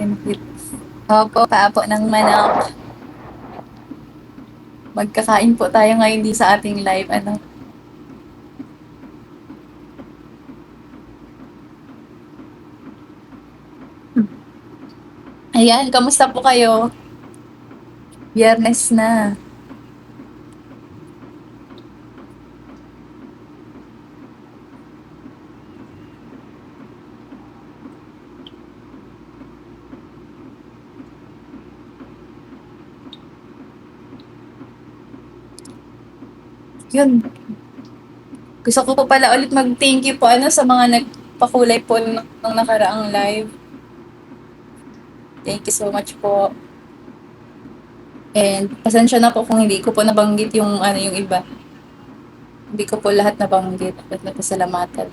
chicken feet. Opo, paapo ng manok. Magkakain po tayo ngayon di sa ating live. Ano? Ayan, kamusta po kayo? Biyernes na. Yun. Gusto ko po pala ulit mag-thank you po ano sa mga nagpakulay po ng nakaraang live. Thank you so much po. And pasensya na po kung hindi ko po nabanggit yung ano yung iba. Hindi ko po lahat nabanggit at napasalamatan.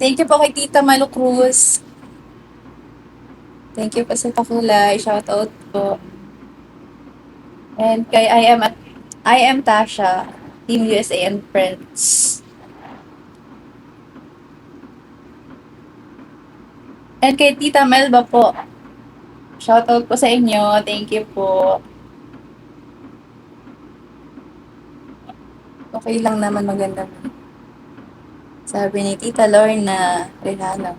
Thank you po kay Tita Malu Cruz. Thank you po sa pakulay. Shout out po. And kay I am Tasha, Team USA and Friends. And kay Tita Melba po. Shout out po sa inyo. Thank you po. Okay lang naman, maganda. Sabi ni Tita Lorna Rehano.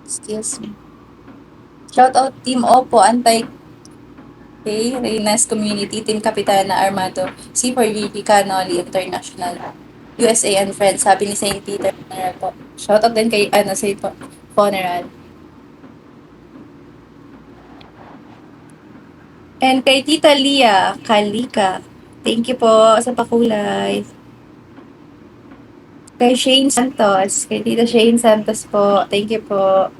Excuse me. Shout out Team Opo, Antay K, Reynas Community, Team Kapitana Armado, C4GG Canoli International, USA and Friends, sabi ni Saint Peter po. Shout out din kay Saint Funeral. And kay Tita Lia Kalika, thank you po sa pakulay. Kay Shane Santos, kay Tita Shane Santos po, thank you po.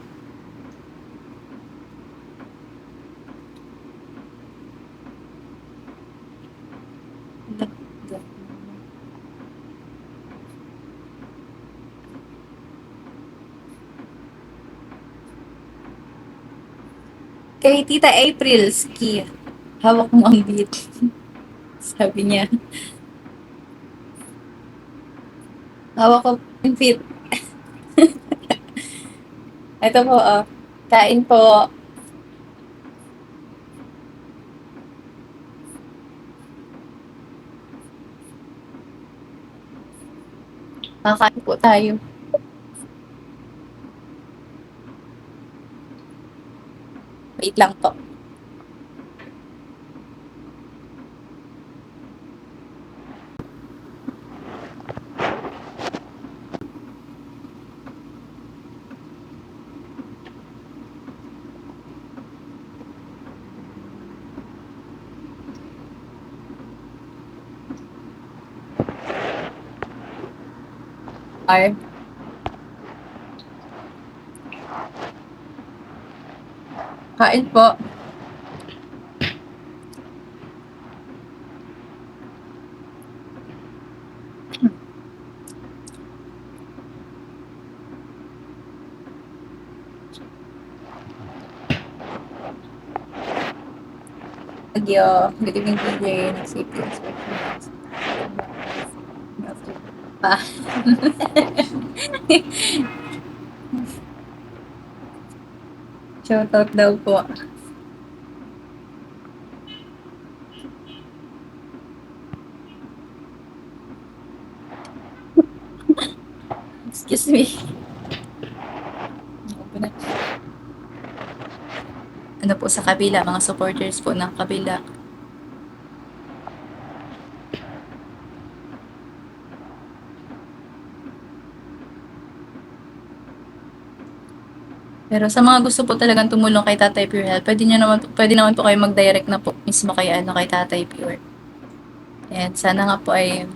Kay Tita April Ski, hawak mo ang beat. Sabi niya, hawak ko ang beat. Ito po, kain po. Kakain po tayo. Wait lang po. Ay. Kain po. Agyo. Good evening, DJ. Safety inspections. Pa. Shoutout daw po. Excuse me. Ano po sa kabila, mga supporters po ng kabila. Pero sa mga gusto po talagang tumulong kay Tatay Pure Health, pwede naman po kayo mag-direct na po mismo kay Tatay Pure. And sana nga po ay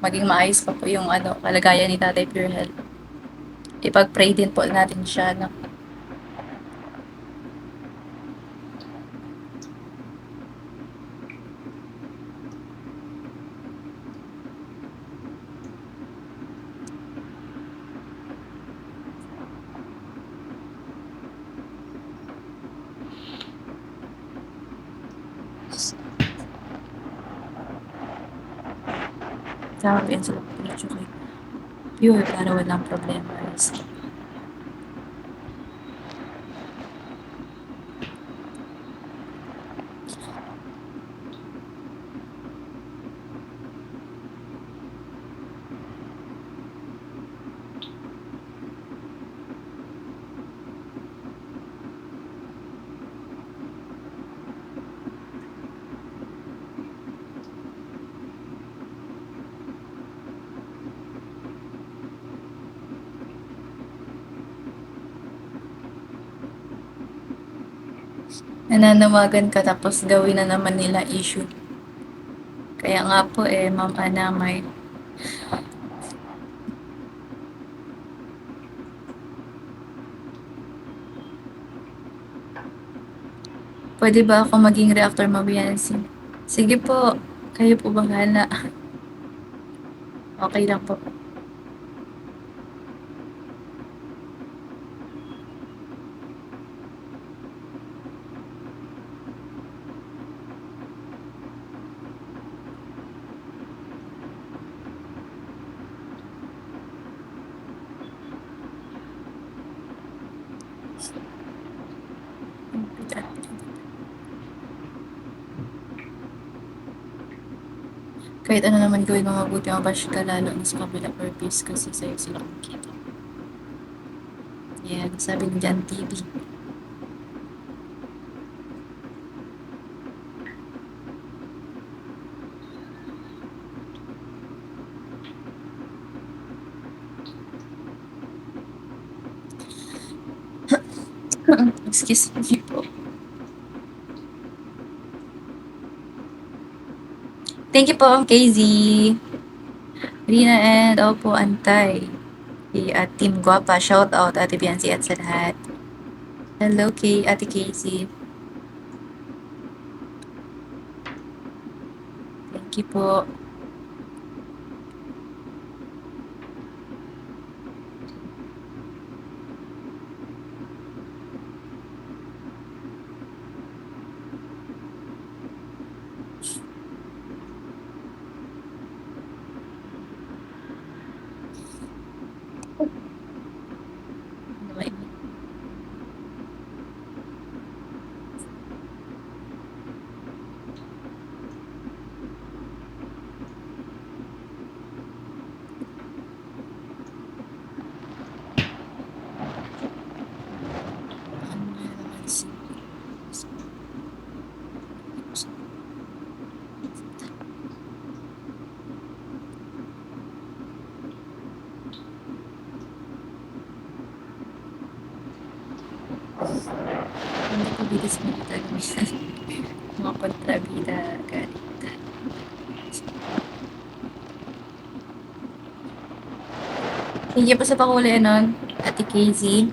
maging maayos pa po yung kalagayan ni Tatay Pure Health. Ipag-pray din po natin siya, no? Sabi sila diretso kay pure para walang problema. Nananawagan ka tapos gawin na naman nila issue. Kaya nga po Ma'am Ana, pwede ba ako maging reactor mabiyansi? Sige po, kayo po bahala. Okay lang po. Kahit ano naman gawin mo mabuti, mabash ka lalo na sa kabila purpose kasi sa'yo sila kumikita. Yan, sabi ni Jan TV. Excuse me po. Thank you po, KZ. Rina and Opo Antay. At Team Guapa, shout out Ate Biancy at sa lahat. Hello kay Ate KZ. Thank you po. Ano ba yun? Ano naman si- Hindi ko bilis magtagamisan. Mga kontrabida, galit. Thank you po sa pakulay nun, Ate KZ.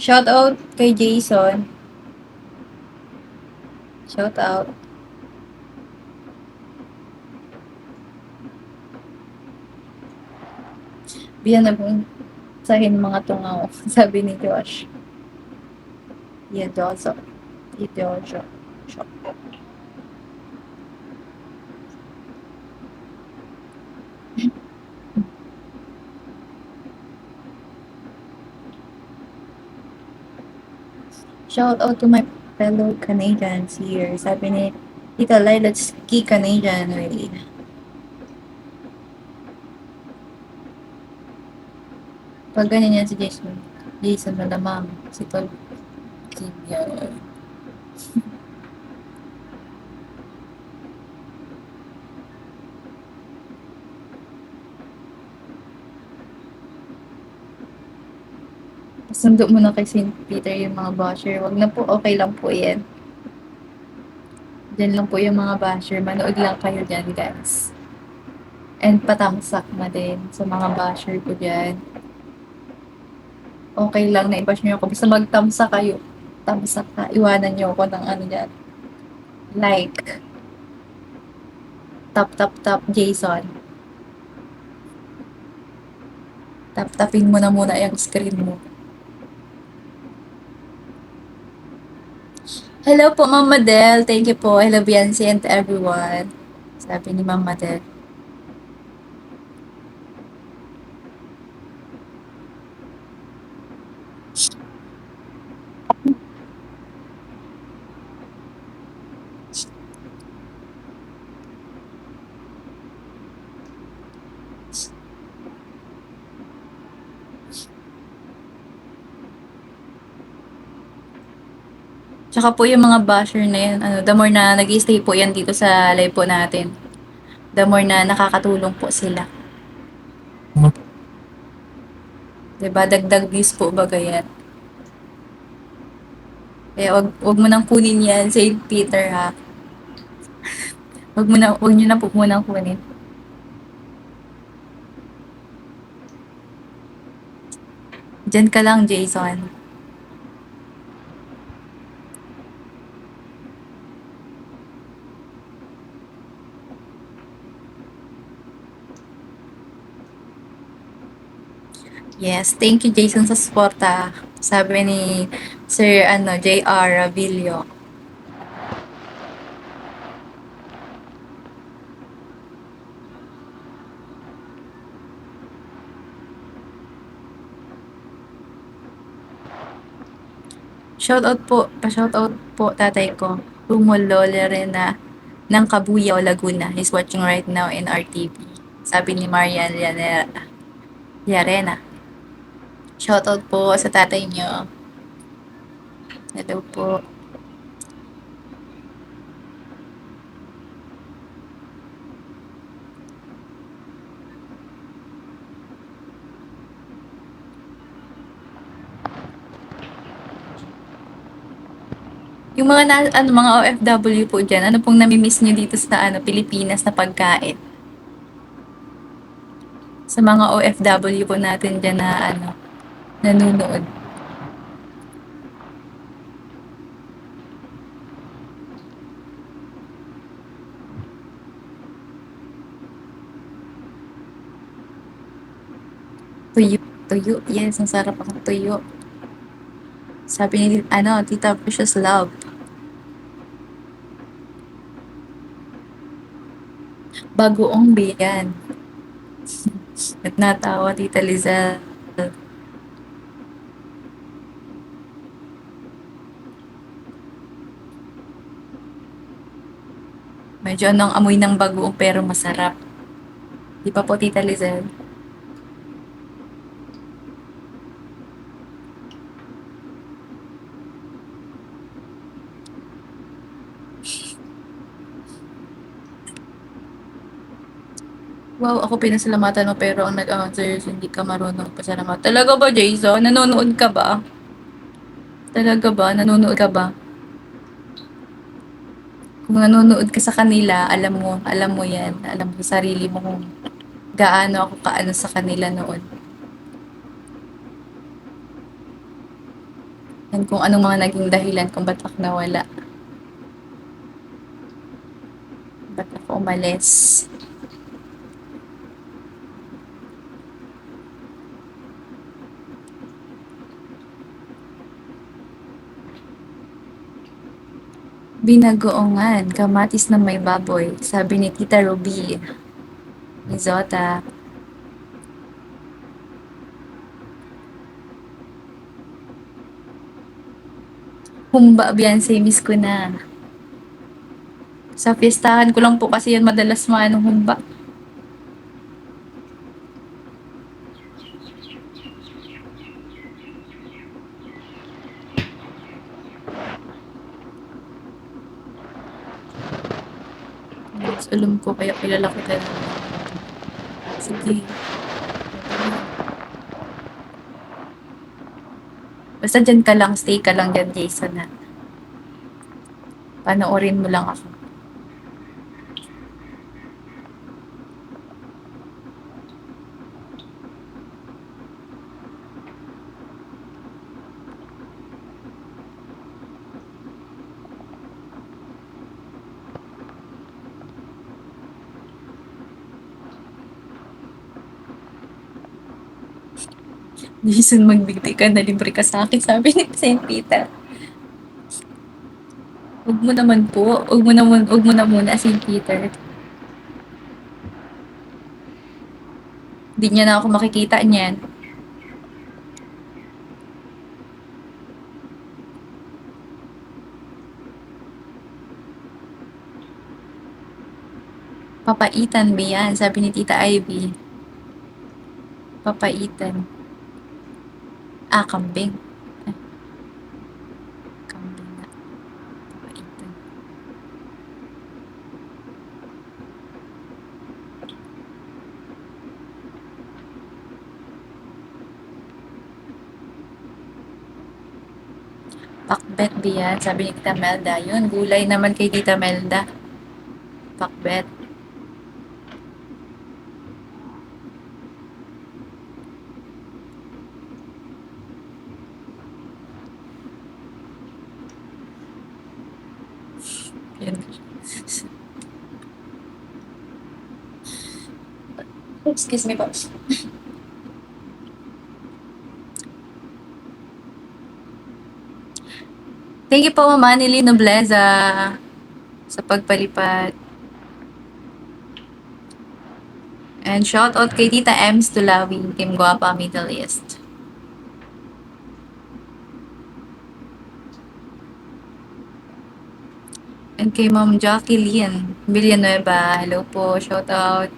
Shout out kay Jason. Shout out. Biyan na pong sahin mga tungaw, sabi ni Josh. Jojo. Jojo. Shout out to my fellow Canadians here. Sabi ni Tita Lai, let's key Canadian way. Pag ganyan yan si Jason, Jason malamang si Tol. Yan. Sundo mo na kay St. Peter yung mga basher. Wag na po, okay lang po yan. Diyan lang po yung mga basher. Manood lang kayo dyan, guys. And patamsak na din sa mga basher ko dyan. Okay lang na i-bash niyo ako. Basta magtamsa kayo. Tamsa ka. Iwanan niyo ako ng ano diyan, like, tap, tap, tap, Jason. Tap-tapin mo na muna yung screen mo. Hello po, Ma'am Madel. Thank you po. Hello, Biancy and everyone. Sabi ni Ma'am Madel. Tsaka po yung mga basher na yan, ano, the more na nag stay po yan dito sa live po natin, the more na nakakatulong po sila. 'Di ba? Dagdag views po baga yan. Kaya wag mo nang kunin yan, Saint Peter ha. Wag niyo na po munang kunin. Diyan ka lang, Jason. Yes, thank you Jason sa suporta. Sabi ni Sir ano, JR Ravillo. Shoutout po, pa-shoutout po tatay ko. Rumulo Lerena ng Cabuyao, Laguna. He's watching right now in RTV. Sabi ni Marian Llarena. Shoutout po sa tatay niyo. Hello po. Yung mga ano, mga OFW po diyan, ano pong nami-miss niyo dito sa ano, Pilipinas na pagkain? Sa mga OFW po natin diyan na ano, nanonood. Tuyo, tuyo. Yes, ang sarap ang tuyo. Sabi ni ano, Tita Precious Love. Bagoong biyan. At natawa Tita Lizelle. Medyo anong amoy ng bagoong pero masarap. Di pa po Tita Lizelle? Wow, ako pinasalamatan mo pero ang nag-answer is hindi ka marunong pasalamat. Talaga ba, Jason? Nanonood ka ba? Talaga ba? Nanonood ka ba? Kung nanonood ka sa kanila, alam mo yan. Alam mo sa sarili mo kung gaano ako kaano sa kanila noon. And kung anong mga naging dahilan kung ba't ako nawala. Ba't ako umalis. Binagoongan, kamatis na may baboy, sabi ni Tita Ruby. Ni Zota. Humba, Beyonce, miss ko na. Sa fiestahan ko lang po kasi yan madalas maanong humba. Yes, alam ko, kaya kilala kita na. Sige. Basta dyan ka lang, stay ka lang dyan, Jason, na. Panoorin mo lang ako. Jason, magbigti ka na libre ka sa akin, sabi ni Saint Peter. Huwag mo naman po. Huwag mo na muna, Saint Peter. Hindi niya na ako makikita niyan. Papaitan ba yan? Sabi ni Tita Ivy. Papaitan. Ah, kambing. Ah, kambing na. Papaitan. Pakbet ba yan? Sabi ni Tita Melda. Yun, gulay naman kay Tita Melda. Pakbet. Yun. Excuse me po. Thank you po, Mama Nili Nobleza, sa pagpalipad. And shout out kay Tita Ems Tulawing, Team Guapa Middle East. And kay Ma'am Jacqueline Villanueva. Hello po, shout out.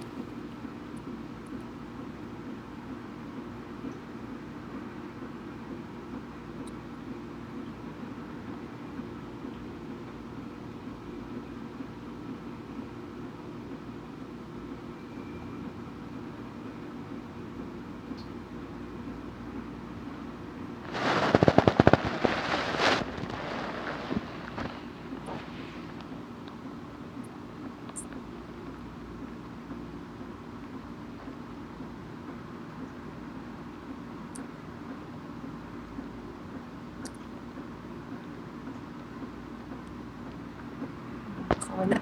Wala,